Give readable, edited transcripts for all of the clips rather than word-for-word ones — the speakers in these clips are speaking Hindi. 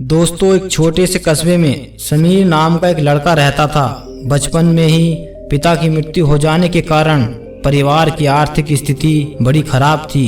दोस्तों, एक छोटे से कस्बे में समीर नाम का एक लड़का रहता था। बचपन में ही पिता की मृत्यु हो जाने के कारण परिवार की आर्थिक स्थिति बड़ी खराब थी।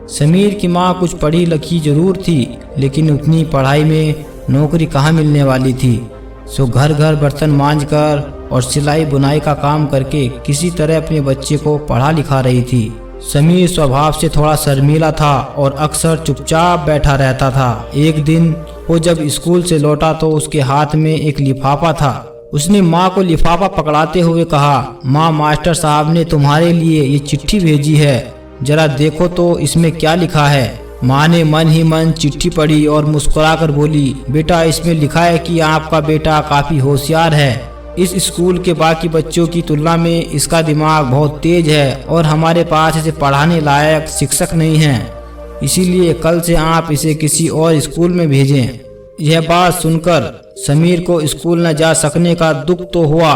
समीर की माँ कुछ पढ़ी लिखी जरूर थी, लेकिन उतनी पढ़ाई में नौकरी कहाँ मिलने वाली थी। सो घर घर बर्तन मांजकर और सिलाई बुनाई का काम करके किसी तरह अपने बच्चे को पढ़ा लिखा रही थी। समीर स्वभाव से थोड़ा शर्मीला था और अक्सर चुपचाप बैठा रहता था। एक दिन वो जब स्कूल से लौटा तो उसके हाथ में एक लिफाफा था। उसने माँ को लिफाफा पकड़ाते हुए कहा, माँ, मास्टर साहब ने तुम्हारे लिए ये चिट्ठी भेजी है, जरा देखो तो इसमें क्या लिखा है। माँ ने मन ही मन चिट्ठी पढ़ी और मुस्कुराकर बोली, बेटा, इसमें लिखा है कि आपका बेटा काफी होशियार है। इस स्कूल के बाकी बच्चों की तुलना में इसका दिमाग बहुत तेज है और हमारे पास इसे पढ़ाने लायक शिक्षक नहीं है, इसीलिए कल से आप इसे किसी और स्कूल में भेजें। यह बात सुनकर समीर को स्कूल न जा सकने का दुख तो हुआ,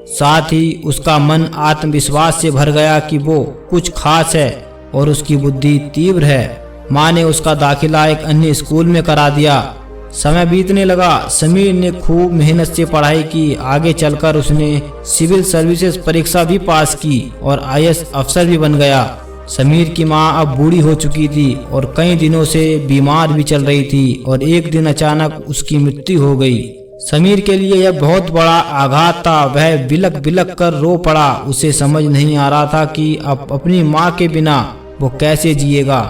साथ ही उसका मन आत्मविश्वास से भर गया कि वो कुछ खास है और उसकी बुद्धि तीव्र है। माँ ने उसका दाखिला एक अन्य स्कूल में करा दिया। समय बीतने लगा। समीर ने खूब मेहनत से पढ़ाई की। आगे चलकर उसने सिविल सर्विसेज परीक्षा भी पास की और आईएएस अफसर भी बन गया। समीर की माँ अब बूढ़ी हो चुकी थी और कई दिनों से बीमार भी चल रही थी और एक दिन अचानक उसकी मृत्यु हो गई। समीर के लिए यह बहुत बड़ा आघात था। वह बिलक बिलक कर रो पड़ा। उसे समझ नहीं आ रहा था कि अब अपनी माँ के बिना वो कैसे जिएगा।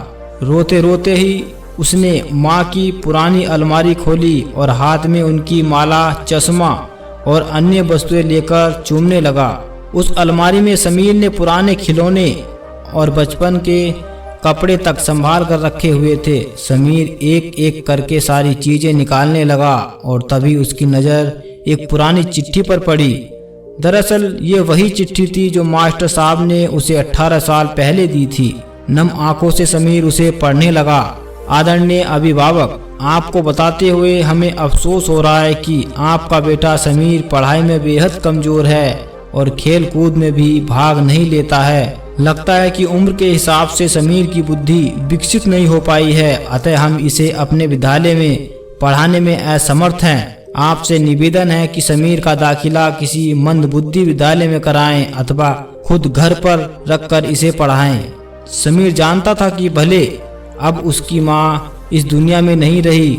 रोते रोते ही उसने माँ की पुरानी अलमारी खोली और हाथ में उनकी माला, चश्मा और अन्य वस्तुएं लेकर चूमने लगा। उस अलमारी में समीर ने पुराने खिलौने और बचपन के कपड़े तक संभाल कर रखे हुए थे। समीर एक एक करके सारी चीजें निकालने लगा और तभी उसकी नज़र एक पुरानी चिट्ठी पर पड़ी। दरअसल ये वही चिट्ठी थी जो मास्टर साहब ने उसे 18 साल पहले दी थी। नम आंखों से समीर उसे पढ़ने लगा। आदरणीय अभिभावक, आपको बताते हुए हमें अफसोस हो रहा है कि आपका बेटा समीर पढ़ाई में बेहद कमजोर है और खेल कूद में भी भाग नहीं लेता है। लगता है कि उम्र के हिसाब से समीर की बुद्धि विकसित नहीं हो पाई है, अतः हम इसे अपने विद्यालय में पढ़ाने में असमर्थ हैं। आपसे निवेदन है कि समीर का दाखिला किसी मंदबुद्धि विद्यालय में कराएं अथवा खुद घर पर रखकर इसे पढ़ाएं। समीर जानता था कि भले अब उसकी माँ इस दुनिया में नहीं रही,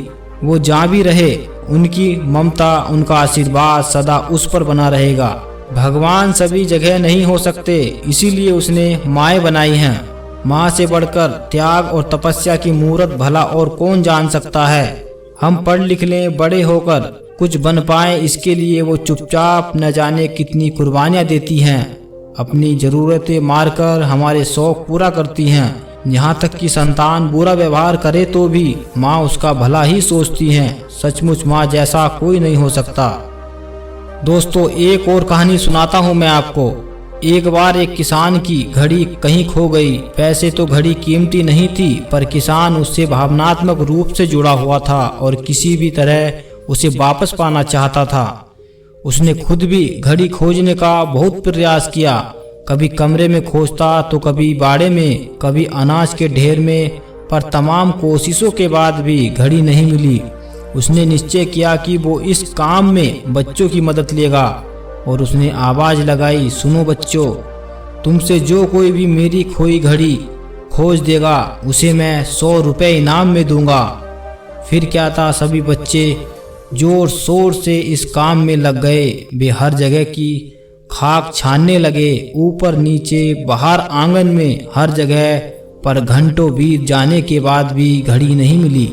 वो जहाँ भी रहे उनकी ममता, उनका आशीर्वाद सदा उस पर बना रहेगा। भगवान सभी जगह नहीं हो सकते, इसीलिए उसने माएँ बनाई हैं। माँ से बढ़कर त्याग और तपस्या की मूर्त भला और कौन जान सकता है। हम पढ़ लिख लें, बड़े होकर कुछ बन पाए, इसके लिए वो चुपचाप न जाने कितनी कुर्बानियाँ देती हैं। अपनी जरूरतें मारकर हमारे शौक पूरा करती हैं। यहाँ तक कि संतान बुरा व्यवहार करे तो भी माँ उसका भला ही सोचती है। सचमुच माँ जैसा कोई नहीं हो सकता। दोस्तों, एक और कहानी सुनाता हूँ मैं आपको। एक बार एक किसान की घड़ी कहीं खो गई। वैसे तो घड़ी कीमती नहीं थी, पर किसान उससे भावनात्मक रूप से जुड़ा हुआ था और किसी भी तरह उसे वापस पाना चाहता था। उसने खुद भी घड़ी खोजने का बहुत प्रयास किया। कभी कमरे में खोजता तो कभी बाड़े में, कभी अनाज के ढेर में, पर तमाम कोशिशों के बाद भी घड़ी नहीं मिली। उसने निश्चय किया कि वो इस काम में बच्चों की मदद लेगा और उसने आवाज लगाई, सुनो बच्चों, तुमसे जो कोई भी मेरी खोई घड़ी खोज देगा उसे मैं 100 रुपये इनाम में दूंगा। फिर क्या था, सभी बच्चे जोर शोर से इस काम में लग गए। वे हर जगह की खाक छानने लगे, ऊपर नीचे, बाहर, आंगन में, हर जगह, पर घंटों बीत जाने के बाद भी घड़ी नहीं मिली।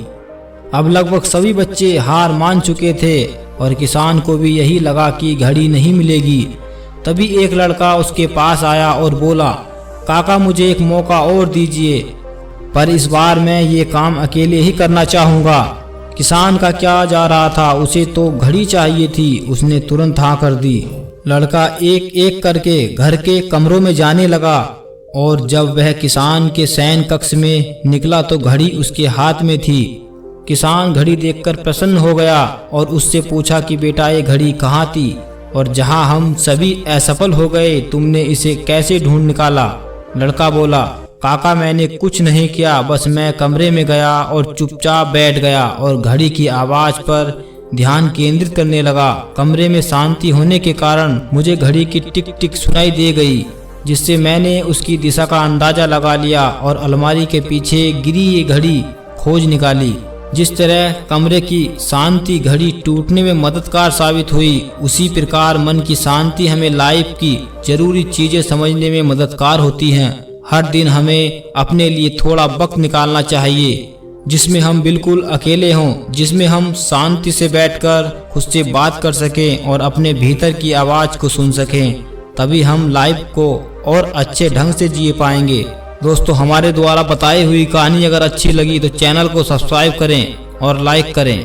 अब लगभग सभी बच्चे हार मान चुके थे और किसान को भी यही लगा कि घड़ी नहीं मिलेगी। तभी एक लड़का उसके पास आया और बोला, काका, मुझे एक मौका और दीजिए, पर इस बार मैं ये काम अकेले ही करना चाहूँगा। किसान का क्या जा रहा था, उसे तो घड़ी चाहिए थी। उसने तुरंत हाँ कर दी। लड़का एक एक करके घर के कमरों में जाने लगा और जब वह किसान के शयन कक्ष में निकला तो घड़ी उसके हाथ में थी। किसान घड़ी देखकर प्रसन्न हो गया और उससे पूछा कि बेटा, ये घड़ी कहाँ थी और जहाँ हम सभी असफल हो गए तुमने इसे कैसे ढूंढ निकाला। लड़का बोला, काका मैंने कुछ नहीं किया, बस मैं कमरे में गया और चुपचाप बैठ गया और घड़ी की आवाज पर ध्यान केंद्रित करने लगा। कमरे में शांति होने के कारण मुझे घड़ी की टिक टिक सुनाई दे गई, जिससे मैंने उसकी दिशा का अंदाजा लगा लिया और अलमारी के पीछे गिरी ये घड़ी खोज निकाली। जिस तरह कमरे की शांति घड़ी टूटने में मददगार साबित हुई, उसी प्रकार मन की शांति हमें लाइफ की जरूरी चीजें समझने में मददगार होती हैं। हर दिन हमें अपने लिए थोड़ा वक्त निकालना चाहिए जिसमें हम बिल्कुल अकेले हों, जिसमें हम शांति से बैठकर खुद से बात कर सकें और अपने भीतर की आवाज़ को सुन सकें। तभी हम लाइफ को और अच्छे ढंग से जी पाएंगे। दोस्तों, हमारे द्वारा बताई हुई कहानी अगर अच्छी लगी तो चैनल को सब्सक्राइब करें और लाइक करें।